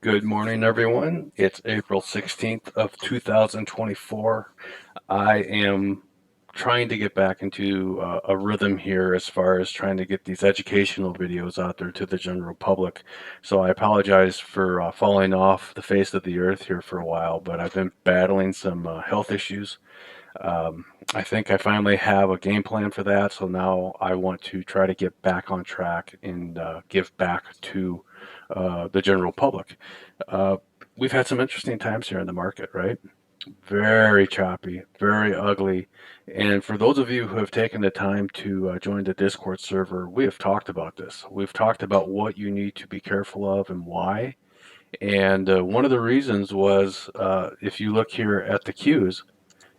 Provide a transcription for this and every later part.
Good morning, everyone. It's April 16th of 2024. I am trying to get back into a rhythm here as far as trying to get these educational videos out there to the general public. So I apologize for falling off the face of the earth here for a while, but I've been battling some health issues. I think I finally have a game plan for that, so now I want to try to get back on track and give back to the general public. Uh, we've had some interesting times here in the market, right? Very choppy, very ugly. And for those of you who have taken the time to join the Discord server, we have talked about this. We've talked about what you need to be careful of and why. And one of the reasons was if you look here at the cues,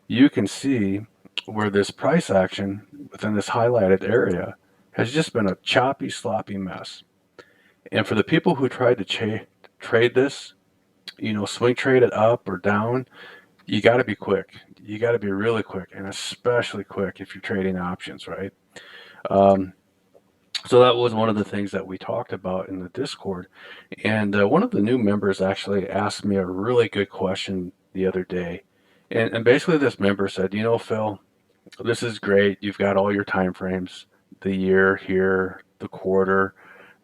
you can see where this price action within this highlighted area has just been a choppy, sloppy mess. And for the people who tried to trade this, swing trade it up or down, you got to be quick. You got to be really quick, and especially quick if you're trading options, right? Um, so that was one of the things that we talked about in the Discord. And one of the new members actually asked me a really good question the other day. And basically, this member said, Phil, this is great. You've got all your time frames, the year here, the quarter,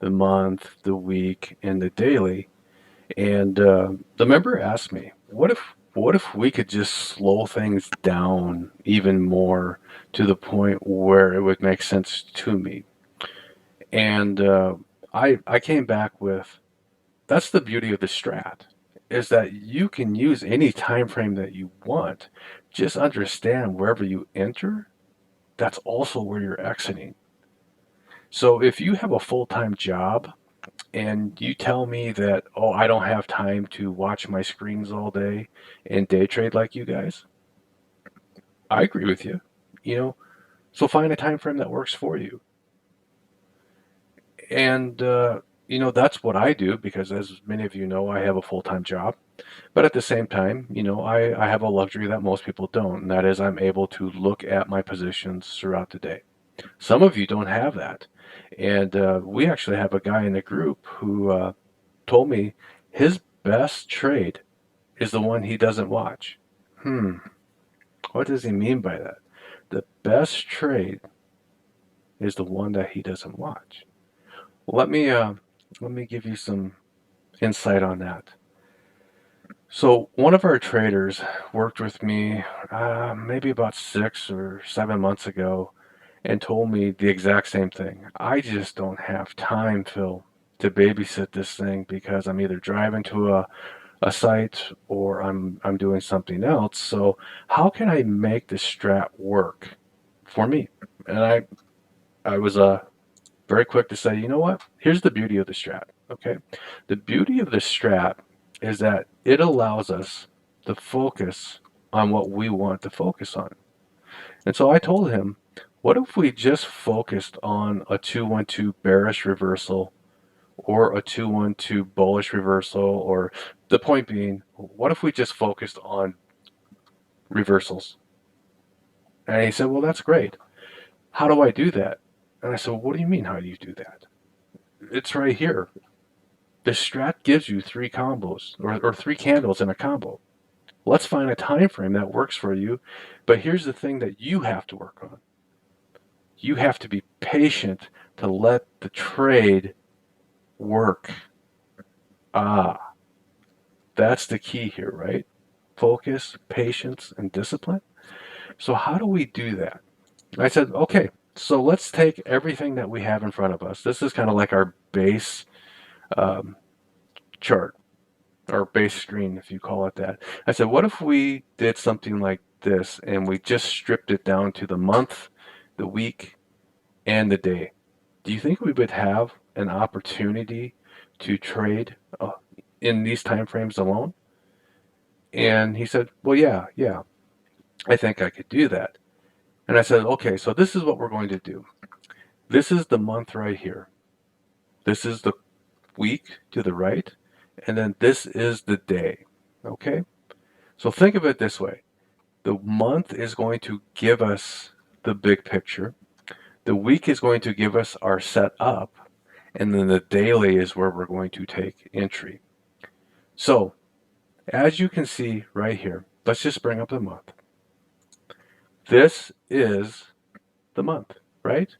the month, the week, and the daily. And the member asked me, what if we could just slow things down even more to the point where it would make sense to me? And I came back with, that's the beauty of the strat, is that you can use any time frame that you want. Just understand wherever you enter, that's also where you're exiting. So if you have a full-time job and you tell me that, oh, I don't have time to watch my screens all day and day trade like you guys, I agree with you. You know, so find a time frame that works for you. And that's what I do because, as many of you know, I have a full-time job. But at the same time, I have a luxury that most people don't, and that is I'm able to look at my positions throughout the day. Some of you don't have that. And we actually have a guy in the group who told me his best trade is the one he doesn't watch. Hmm, what does he mean by that? The best trade is the one that he doesn't watch. Well, let me give you some insight on that. So one of our traders worked with me maybe about 6 or 7 months ago and told me the exact same thing. I just don't have time, Phil, to babysit this thing because I'm either driving to a site or I'm doing something else. So how can I make the strat work for me? And I was very quick to say, you know what? Here's the beauty of the strat. Okay, the beauty of the strat is that it allows us to focus on what we want to focus on. And so I told him, what if we just focused on a 2-1-2 bearish reversal or a 2-1-2 bullish reversal? Or the point being, what if we just focused on reversals? And he said, well, that's great. How do I do that? And I said, what do you mean, how do you do that? It's right here. The strat gives you three combos or three candles in a combo. Let's find a time frame that works for you. But here's the thing that you have to work on. You have to be patient to let the trade work. Ah, that's the key here, right? Focus, patience, and discipline. So how do we do that? I said, okay, so let's take everything that we have in front of us. This is kind of like our base um, chart, or base screen, if you call it that. I said, what if we did something like this and we just stripped it down to the month, the week, and the day? Do you think we would have an opportunity to trade in these time frames alone? And he said, well, yeah, I think I could do that. And I said, okay, so this is what we're going to do. This is the month right here. This is the week to the right. And then this is the day. Okay? So think of it this way. The month is going to give us the big picture. The week is going to give us our setup. And then the daily is where we're going to take entry. So as you can see right here, let's just bring up the month. This is the month, right?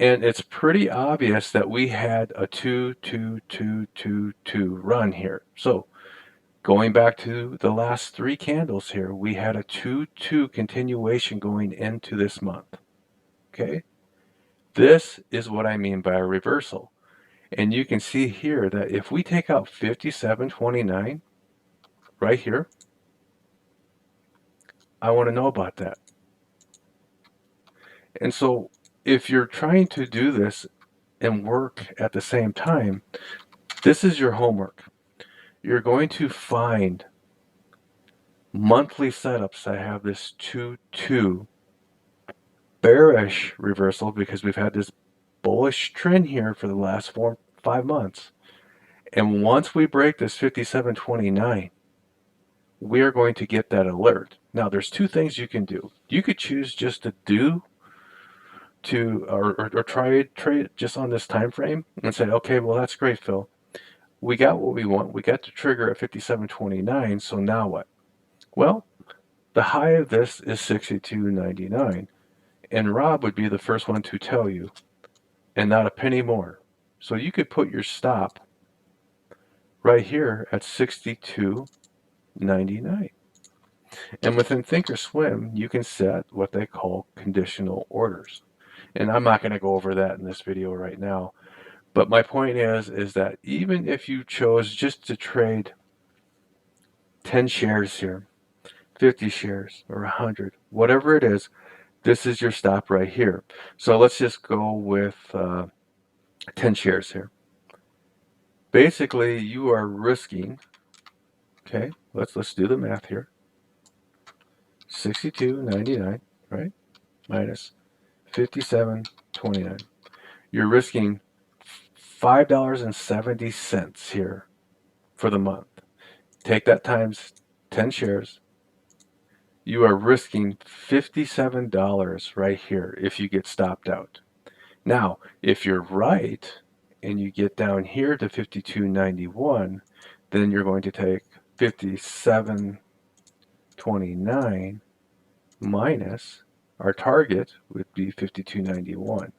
And it's pretty obvious that we had a 2, 2, 2, 2, 2 run here. So going back to the last three candles here, we had a 2, 2 continuation going into this month. Okay? This is what I mean by a reversal. And you can see here that if we take out 57.29 right here, I want to know about that. And so if you're trying to do this and work at the same time, this is your homework. You're going to find monthly setups that have this 2-2 bearish reversal because we've had this bullish trend here for the last 4-5 months. And once we break this 57.29, we are going to get that alert. Now, there's two things you can do. You could choose just or try trade just on this time frame and say, okay, well, that's great, Phil. We got what we want. We got the trigger at 57.29. So now what? Well, the high of this is 62.99, and Rob would be the first one to tell you, and not a penny more. So you could put your stop right here at 62.99. And within Thinkorswim, you can set what they call conditional orders. And I'm not going to go over that in this video right now. But my point is that even if you chose just to trade 10 shares here, 50 shares, or 100, whatever it is, this is your stop right here. So let's just go with 10 shares here. Basically, you are risking, okay, let's do the math here. 62.99, right? Minus 57.29. You're risking $5.70 here for the month. Take that times 10 shares. You are risking $57 right here if you get stopped out. Now, if you're right and you get down here to 52.91, then you're going to take 57.29 minus our target would be 52.91.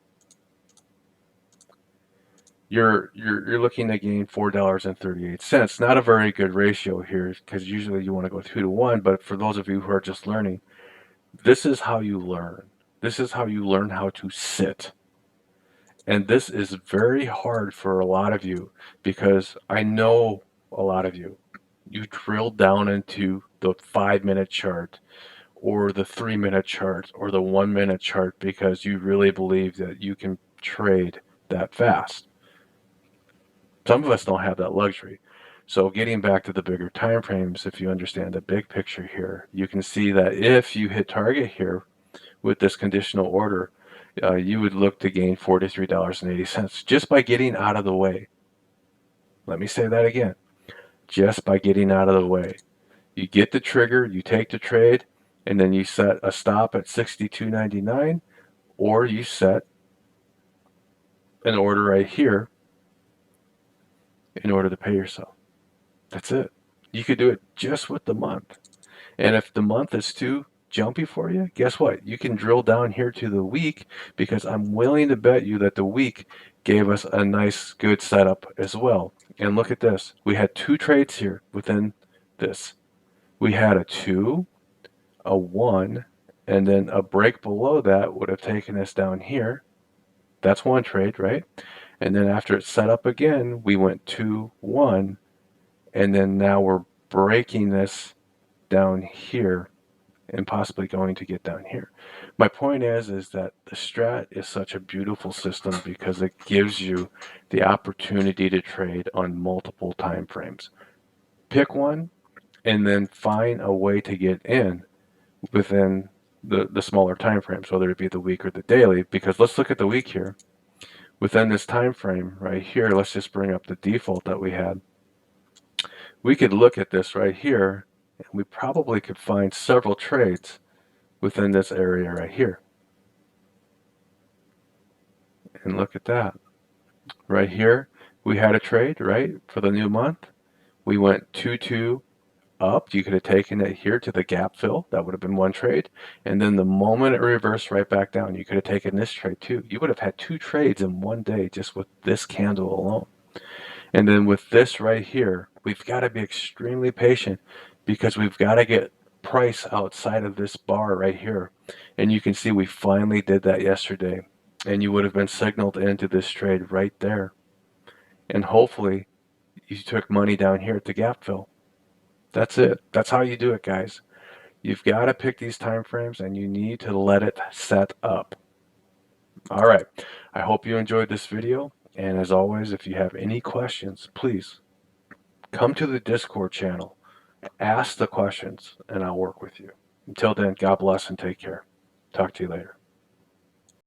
You're looking to gain $4.38. Not a very good ratio here because usually you want to go 2 to 1, but for those of you who are just learning, this is how you learn. This is how you learn how to sit. And this is very hard for a lot of you because I know a lot of you. You drill down into the 5-minute chart or the 3-minute chart or the 1-minute chart because you really believe that you can trade that fast. Some of us don't have that luxury. So getting back to the bigger time frames, if you understand the big picture here, you can see that if you hit target here with this conditional order, you would look to gain $43.80 just by getting out of the way. Let me say that again. Just by getting out of the way. You get the trigger, you take the trade, and then you set a stop at 62.99, or you set an order right here in order to pay yourself. That's it. You could do it just with the month. And if the month is too jumpy for you, guess what? You can drill down here to the week because I'm willing to bet you that the week gave us a nice, good setup as well. And look at this. We had two trades here within this. We had a 2, a 1, and then a break below that would have taken us down here. That's one trade, right? And then after it set up again, we went 2, 1, and then now we're breaking this down here and possibly going to get down here. My point is that the Strat is such a beautiful system because it gives you the opportunity to trade on multiple time frames. Pick one and then find a way to get in within the smaller time frames, whether it be the week or the daily, because let's look at the week here. Within this time frame right here, let's just bring up the default that we had. We could look at this right here, and we probably could find several trades within this area right here. And look at that. Right here, we had a trade, right, for the new month. We went 2-2 up. You could have taken it here to the gap fill. That would have been one trade. And then the moment it reversed right back down, you could have taken this trade too. You would have had two trades in one day just with this candle alone. And then with this right here, we've got to be extremely patient because we've got to get price outside of this bar right here. And you can see we finally did that yesterday. And you would have been signaled into this trade right there. And hopefully you took money down here at the gap fill. That's it. That's how you do it, guys. You've got to pick these time frames and you need to let it set up. All right. I hope you enjoyed this video. And as always, if you have any questions, please come to the Discord channel, ask the questions, and I'll work with you. Until then, God bless and take care. Talk to you later.